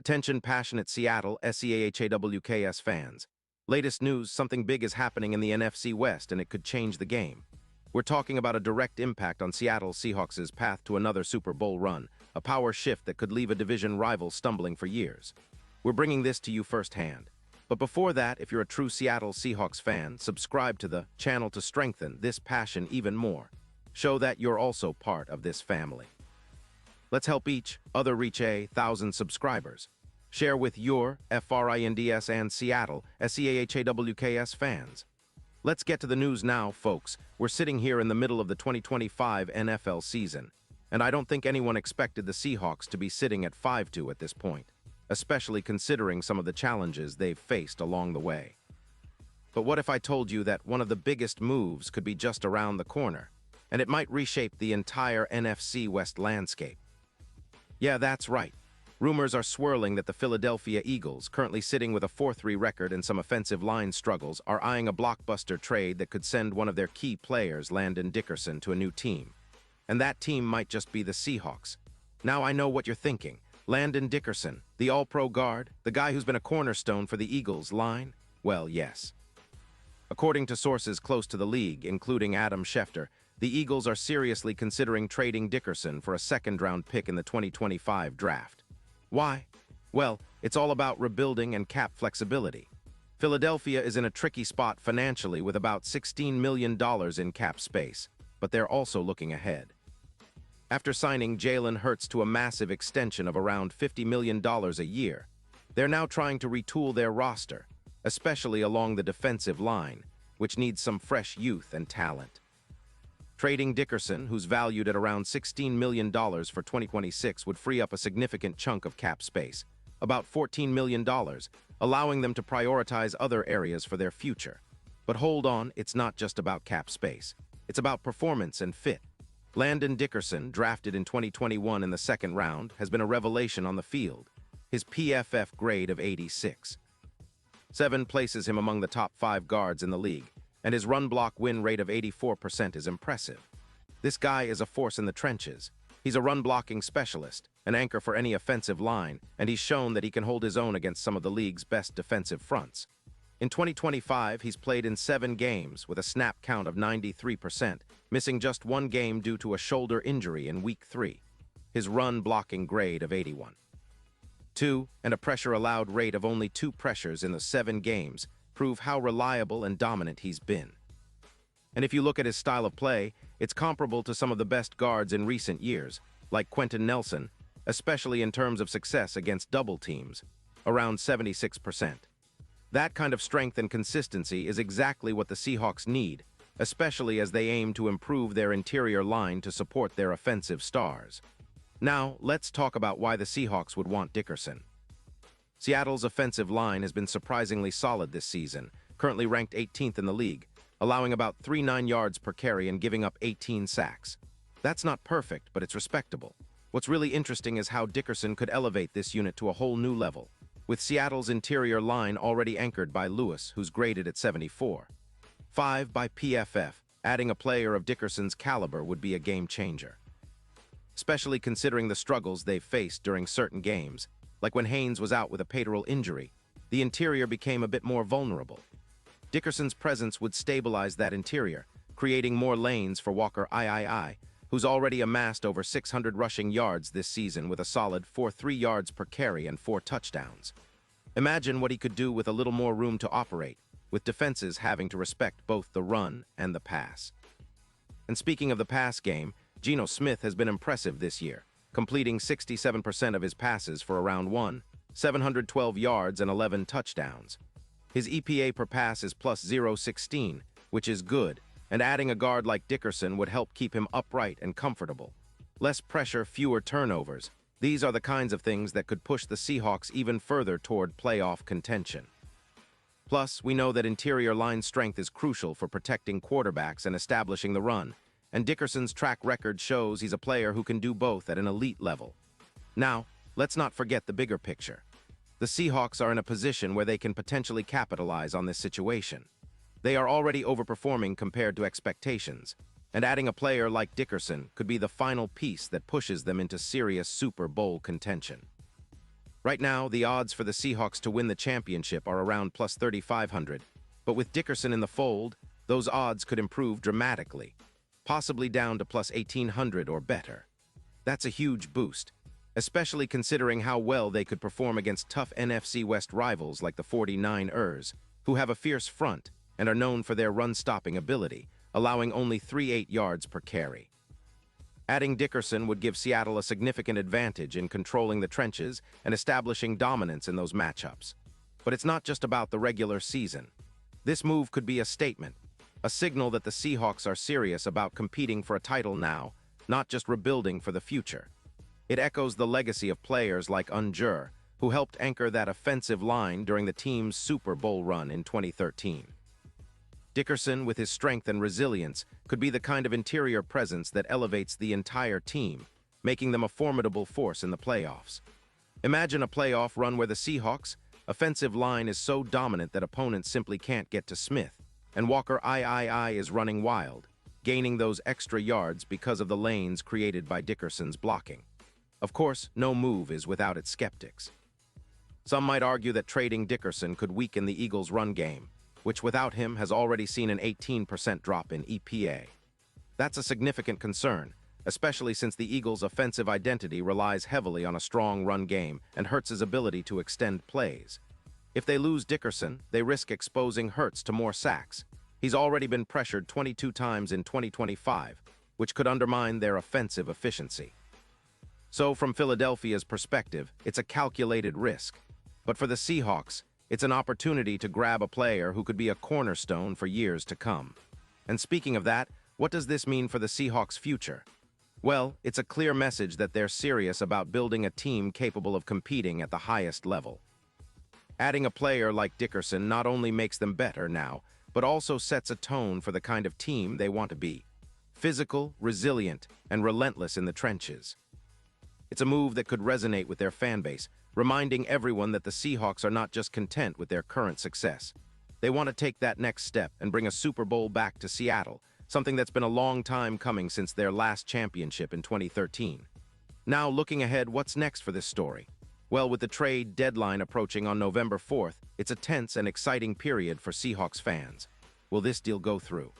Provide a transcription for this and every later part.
Attention passionate Seattle Seahawks fans. Latest news, something big is happening in the NFC West and it could change the game. We're talking about a direct impact on Seattle Seahawks' path to another Super Bowl run, a power shift that could leave a division rival stumbling for years. We're bringing this to you firsthand. But before that, if you're a true Seattle Seahawks fan, subscribe to the channel to strengthen this passion even more. Show that you're also part of this family. Let's help each other reach 1,000 subscribers. Share with your FRINDS and Seattle SEAHAWKS fans. Let's get to the news now, folks. We're sitting here in the middle of the 2025 NFL season, and I don't think anyone expected the Seahawks to be sitting at 5-2 at this point, especially considering some of the challenges they've faced along the way. But what if I told you that one of the biggest moves could be just around the corner, and it might reshape the entire NFC West landscape? Yeah, that's right. Rumors are swirling that the Philadelphia Eagles, currently sitting with a 4-3 record and some offensive line struggles, are eyeing a blockbuster trade that could send one of their key players, Landon Dickerson, to a new team. And that team might just be the Seahawks. Now I know what you're thinking. Landon Dickerson, the all-pro guard, the guy who's been a cornerstone for the Eagles line? Well, yes. According to sources close to the league, including Adam Schefter, the Eagles are seriously considering trading Dickerson for a second-round pick in the 2025 draft. Why? Well, it's all about rebuilding and cap flexibility. Philadelphia is in a tricky spot financially with about $16 million in cap space, but they're also looking ahead. After signing Jalen Hurts to a massive extension of around $50 million a year, they're now trying to retool their roster, especially along the defensive line, which needs some fresh youth and talent. Trading Dickerson, who's valued at around $16 million for 2026, would free up a significant chunk of cap space, about $14 million, allowing them to prioritize other areas for their future. But hold on, it's not just about cap space. It's about performance and fit. Landon Dickerson, drafted in 2021 in the second round, has been a revelation on the field. His PFF grade of 86. 7 places him among the top 5 guards in the league, and his run-block win rate of 84% is impressive. This guy is a force in the trenches. He's a run-blocking specialist, an anchor for any offensive line, and he's shown that he can hold his own against some of the league's best defensive fronts. In 2025, he's played in 7 games with a snap count of 93%, missing just 1 game due to a shoulder injury in Week 3. His run-blocking grade of 81. 2, and a pressure-allowed rate of only 2 pressures in the 7 games, prove how reliable and dominant he's been. And if you look at his style of play, it's comparable to some of the best guards in recent years, like Quentin Nelson, especially in terms of success against double teams, around 76%. That kind of strength and consistency is exactly what the Seahawks need, especially as they aim to improve their interior line to support their offensive stars. Now, let's talk about why the Seahawks would want Dickerson. Seattle's offensive line has been surprisingly solid this season, currently ranked 18th in the league, allowing about 39 yards per carry and giving up 18 sacks. That's not perfect, but it's respectable. What's really interesting is how Dickerson could elevate this unit to a whole new level, with Seattle's interior line already anchored by Lewis, who's graded at 74. 5 by PFF, adding a player of Dickerson's caliber would be a game changer. Especially considering the struggles they've faced during certain games, like when Haynes was out with a patellar injury, the interior became a bit more vulnerable. Dickerson's presence would stabilize that interior, creating more lanes for Walker III, who's already amassed over 600 rushing yards this season with a solid 4.3 yards per carry and 4 touchdowns. Imagine what he could do with a little more room to operate, with defenses having to respect both the run and the pass. And speaking of the pass game, Geno Smith has been impressive this year, completing 67% of his passes for around 712 yards and 11 touchdowns. His EPA per pass is plus 0.16, which is good, and adding a guard like Dickerson would help keep him upright and comfortable. Less pressure, fewer turnovers. These are the kinds of things that could push the Seahawks even further toward playoff contention. Plus, we know that interior line strength is crucial for protecting quarterbacks and establishing the run, and Dickerson's track record shows he's a player who can do both at an elite level. Now, let's not forget the bigger picture. The Seahawks are in a position where they can potentially capitalize on this situation. They are already overperforming compared to expectations, and adding a player like Dickerson could be the final piece that pushes them into serious Super Bowl contention. Right now, the odds for the Seahawks to win the championship are around plus 3,500, but with Dickerson in the fold, those odds could improve dramatically, possibly down to plus 1,800 or better. That's a huge boost, especially considering how well they could perform against tough NFC West rivals like the 49ers, who have a fierce front and are known for their run-stopping ability, allowing only 3.8 yards per carry. Adding Dickerson would give Seattle a significant advantage in controlling the trenches and establishing dominance in those matchups. But it's not just about the regular season. This move could be a statement, a signal that the Seahawks are serious about competing for a title now, not just rebuilding for the future. It echoes the legacy of players like Unjur, who helped anchor that offensive line during the team's Super Bowl run in 2013. Dickerson, with his strength and resilience, could be the kind of interior presence that elevates the entire team, making them a formidable force in the playoffs. Imagine a playoff run where the Seahawks' offensive line is so dominant that opponents simply can't get to Smith, and Walker III is running wild, gaining those extra yards because of the lanes created by Dickerson's blocking. Of course, no move is without its skeptics. Some might argue that trading Dickerson could weaken the Eagles' run game, which without him has already seen an 18% drop in EPA. That's a significant concern, especially since the Eagles' offensive identity relies heavily on a strong run game and Hurts' ability to extend plays. If they lose Dickerson, they risk exposing Hurts to more sacks. He's already been pressured 22 times in 2025, which could undermine their offensive efficiency. So from Philadelphia's perspective, it's a calculated risk. But for the Seahawks, it's an opportunity to grab a player who could be a cornerstone for years to come. And speaking of that, what does this mean for the Seahawks' future? Well, it's a clear message that they're serious about building a team capable of competing at the highest level. Adding a player like Dickerson not only makes them better now, but also sets a tone for the kind of team they want to be. Physical, resilient, and relentless in the trenches. It's a move that could resonate with their fan base, reminding everyone that the Seahawks are not just content with their current success. They want to take that next step and bring a Super Bowl back to Seattle, something that's been a long time coming since their last championship in 2013. Now, looking ahead, what's next for this story? Well, with the trade deadline approaching on November 4th, it's a tense and exciting period for Seahawks fans. Will this deal go through?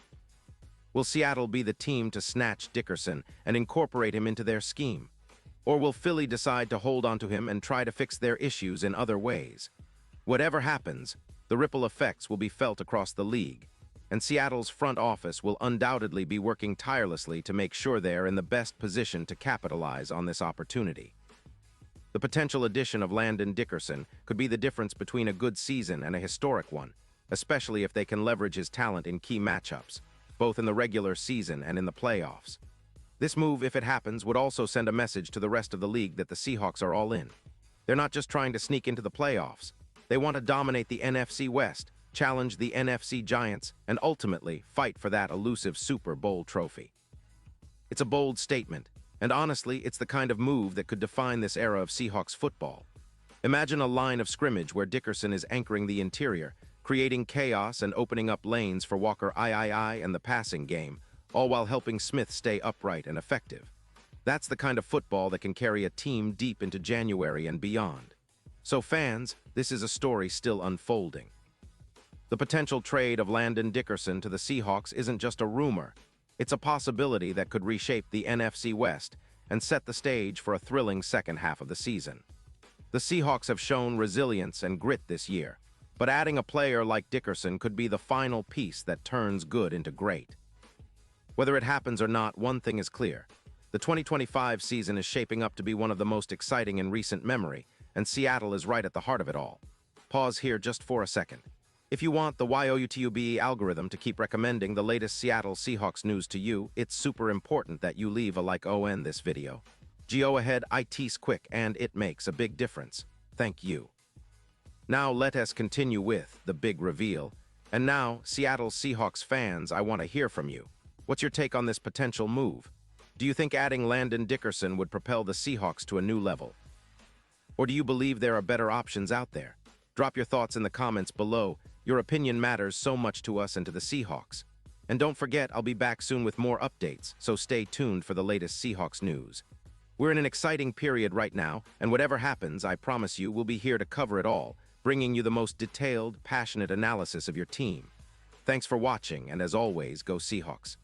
Will Seattle be the team to snatch Dickerson and incorporate him into their scheme? Or will Philly decide to hold onto him and try to fix their issues in other ways? Whatever happens, the ripple effects will be felt across the league, and Seattle's front office will undoubtedly be working tirelessly to make sure they're in the best position to capitalize on this opportunity. The potential addition of Landon Dickerson could be the difference between a good season and a historic one, especially if they can leverage his talent in key matchups, both in the regular season and in the playoffs. This move, if it happens, would also send a message to the rest of the league that the Seahawks are all in. They're not just trying to sneak into the playoffs. They want to dominate the NFC West, challenge the NFC Giants, and ultimately fight for that elusive Super Bowl trophy. It's a bold statement, and honestly, it's the kind of move that could define this era of Seahawks football. Imagine a line of scrimmage where Dickerson is anchoring the interior, creating chaos and opening up lanes for Walker III and the passing game, all while helping Smith stay upright and effective. That's the kind of football that can carry a team deep into January and beyond. So fans, this is a story still unfolding. The potential trade of Landon Dickerson to the Seahawks isn't just a rumor. It's a possibility that could reshape the NFC West and set the stage for a thrilling second half of the season. The Seahawks have shown resilience and grit this year, but adding a player like Dickerson could be the final piece that turns good into great. Whether it happens or not, one thing is clear. The 2025 season is shaping up to be one of the most exciting in recent memory, and Seattle is right at the heart of it all. Pause here just for a second. If you want the YouTube algorithm to keep recommending the latest Seattle Seahawks news to you, it's super important that you leave a like on this video. Go ahead, it's quick, and it makes a big difference. Thank you. Now let us continue with the big reveal. And now, Seattle Seahawks fans, I want to hear from you. What's your take on this potential move? Do you think adding Landon Dickerson would propel the Seahawks to a new level? Or do you believe there are better options out there? Drop your thoughts in the comments below. Your opinion matters so much to us and to the Seahawks. And don't forget, I'll be back soon with more updates, so stay tuned for the latest Seahawks news. We're in an exciting period right now, and whatever happens, I promise you, we'll be here to cover it all, bringing you the most detailed, passionate analysis of your team. Thanks for watching, and as always, go Seahawks.